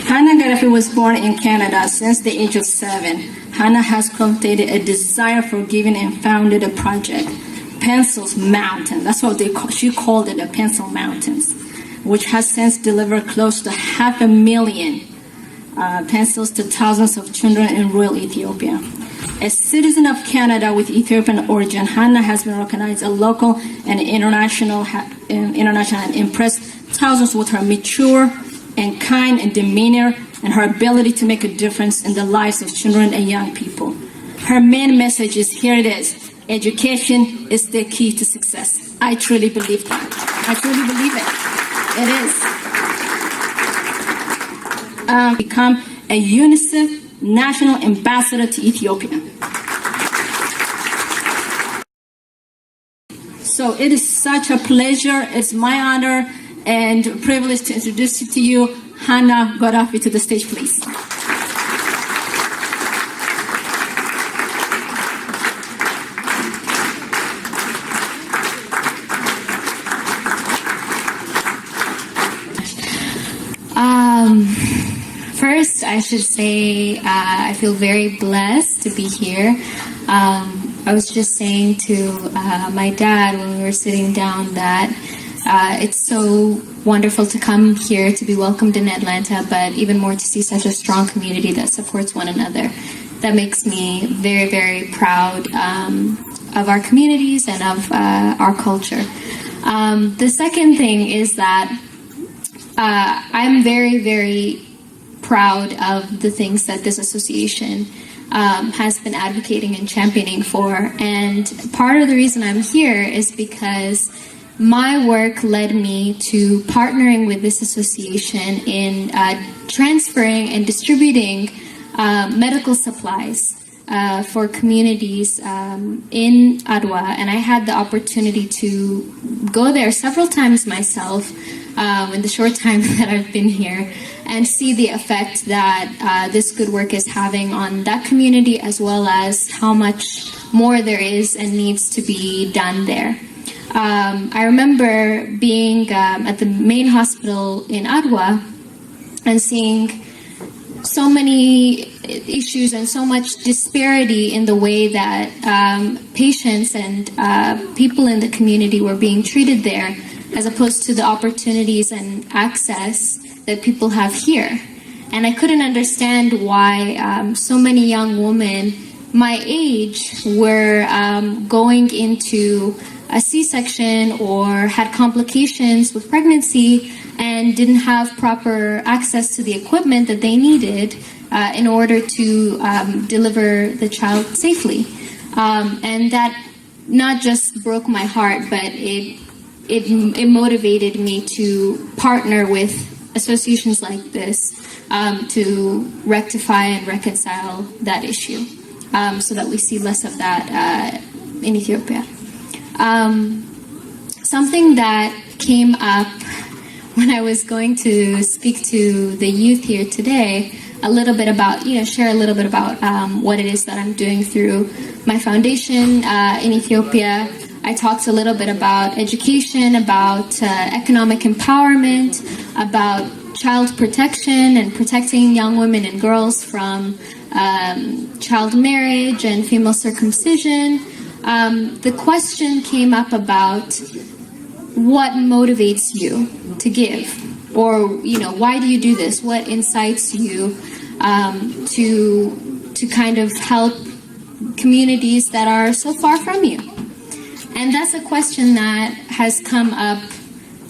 Hanah Godefa was born in Canada. Since the age of 7, Hanah has cultivated a desire for giving and founded a project, Pencils Mountain. That's what she called it, the Pencil Mountains, which has since delivered close to 500,000 pencils to thousands of children in rural Ethiopia. A citizen of Canada with Ethiopian origin, Hanah has been recognized as local and international and impressed thousands with her mature and kind and demeanor and her ability to make a difference in the lives of children and young people. Her main message is, here it is, education is the key to success. I truly believe that. I truly believe it. It is. Become a UNICEF National Ambassador to Ethiopia. So it is such a pleasure, it's my honor and privilege to introduce to you Hanah Godefa to the stage, please. First, I should say I feel very blessed to be here. I was just saying to my dad when we were sitting down that it's so wonderful to come here to be welcomed in Atlanta, but even more to see such a strong community that supports one another. That makes me very, very proud of our communities and of our culture. The second thing is that I'm very, very proud of the things that this association has been advocating and championing for. And part of the reason I'm here is because my work led me to partnering with this association in transferring and distributing medical supplies for communities in Adwa. And I had the opportunity to go there several times myself in the short time that I've been here, and see the effect that this good work is having on that community, as well as how much more there is and needs to be done there. I remember being at the main hospital in Adwa and seeing so many issues and so much disparity in the way that patients and people in the community were being treated there, as opposed to the opportunities and access that people have here. And I couldn't understand why so many young women my age were going into a C-section or had complications with pregnancy and didn't have proper access to the equipment that they needed in order to deliver the child safely. And that not just broke my heart, but it motivated me to partner with associations like this to rectify and reconcile that issue, so that we see less of that in Ethiopia. Something that came up when I was going to speak to the youth here today, a little bit about, share a little bit about what it is that I'm doing through my foundation in Ethiopia. I talked a little bit about education, about economic empowerment, about child protection and protecting young women and girls from child marriage and female circumcision. The question came up about what motivates you to give, or why do you do this? What incites you to kind of help communities that are so far from you? And that's a question that has come up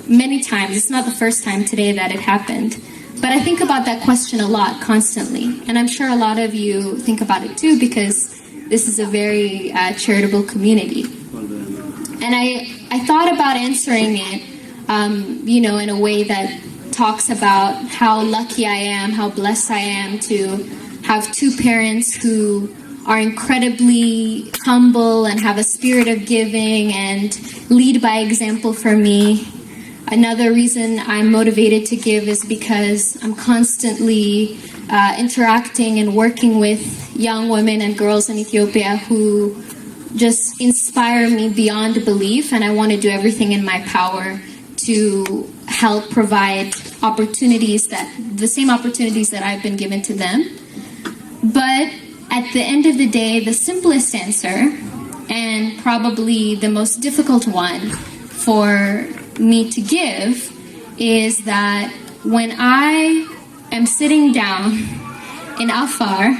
many times. It's not the first time today that it happened, but I think about that question a lot, constantly. And I'm sure a lot of you think about it too, because this is a very charitable community. And I thought about answering it, in a way that talks about how lucky I am, how blessed I am to have two parents who are incredibly humble and have a spirit of giving and lead by example for me. Another reason I'm motivated to give is because I'm constantly interacting and working with young women and girls in Ethiopia who just inspire me beyond belief, and I want to do everything in my power to help provide opportunities the same opportunities that I've been given to them. But at the end of the day, the simplest answer, and probably the most difficult one for me to give, is that when I am sitting down in Afar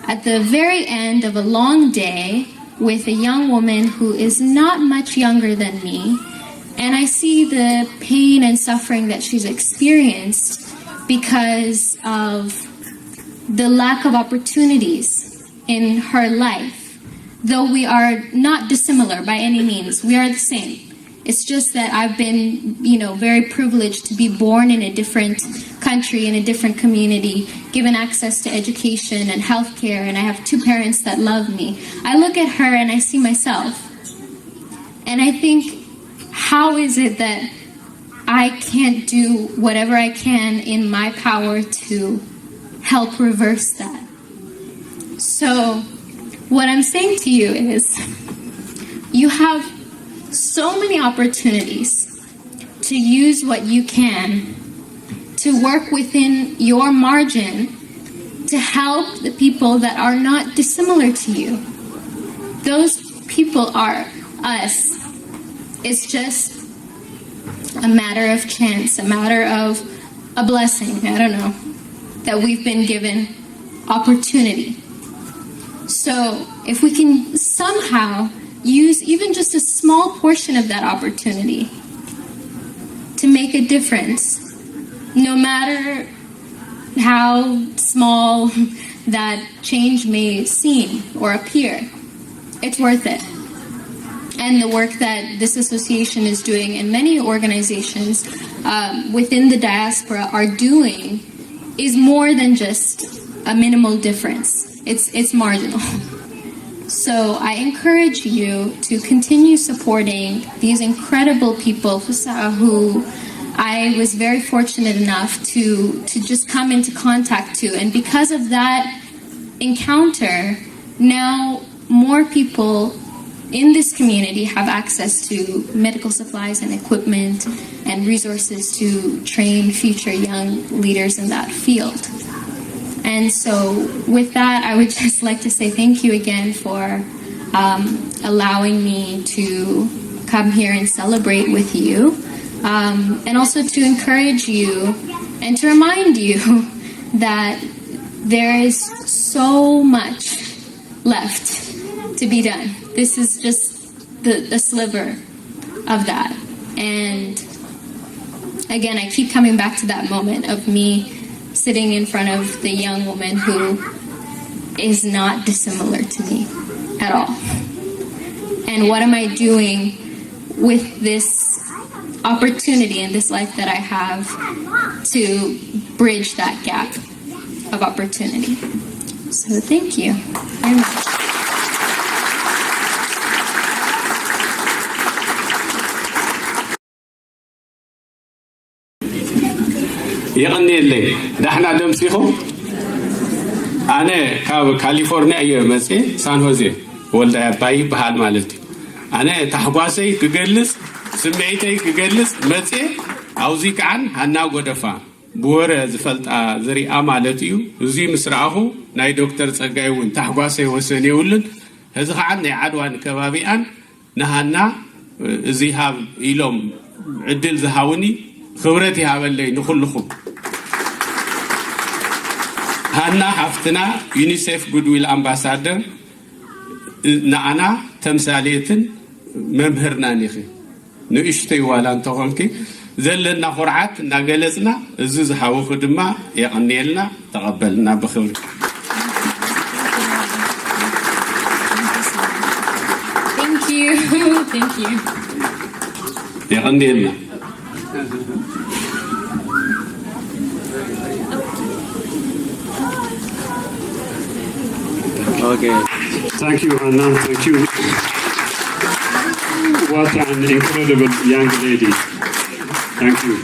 at the very end of a long day with a young woman who is not much younger than me, and I see the pain and suffering that she's experienced because of the lack of opportunities in her life, though we are not dissimilar by any means, we are the same. It's just that I've been, very privileged to be born in a different country, in a different community, given access to education and healthcare, and I have 2 parents that love me. I look at her and I see myself. And I think, how is it that I can't do whatever I can in my power to help reverse that? So, what I'm saying to you is, you have so many opportunities to use what you can to work within your margin to help the people that are not dissimilar to you. Those people are us. It's just a matter of chance, a matter of a blessing, I don't know, that we've been given opportunity. So if we can somehow use even just a small portion of that opportunity to make a difference, no matter how small that change may seem or appear, it's worth it. And the work that this association is doing and many organizations within the diaspora are doing is more than just a minimal difference. It's marginal. So I encourage you to continue supporting these incredible people who I was very fortunate enough to just come into contact to. And because of that encounter, now more people in this community have access to medical supplies and equipment and resources to train future young leaders in that field. And so with that, I would just like to say thank you again for allowing me to come here and celebrate with you, and also to encourage you and to remind you that there is so much left to be done. This is just the sliver of that. And again, I keep coming back to that moment of me sitting in front of the young woman who is not dissimilar to me at all. And what am I doing with this opportunity and this life that I have to bridge that gap of opportunity? So thank you very much. يغني اللي نحن دمسيخو أنا كاليفورنيا يمسي سان هوزي ولد باي بحال مالتي أنا تحقاسي كجلس سمعتي كجلس مسي أوزيك عن هنا غودفا بور زفلت زري مالتيو زي مسرعه ناي دكتور صقايون تحقاسي وسني ولن هذا عن نعدوان كبابيان نهنا زي هاب إلهم عدل زهاوني خبرتي هابلي نخلخم هانا حفتنا يونيسيف جودويل أمباسادر نعنا تمثالية ممهرنا نخي نقشتي ولا انتقلكي زلنا خرعات نقلزنا زوز حاو خدمة يغنيلنا تقبلنا بخبر. Thank you. Thank you. يغنيلنا. Okay. Thank you, Hanah. Thank you. What an incredible young lady. Thank you.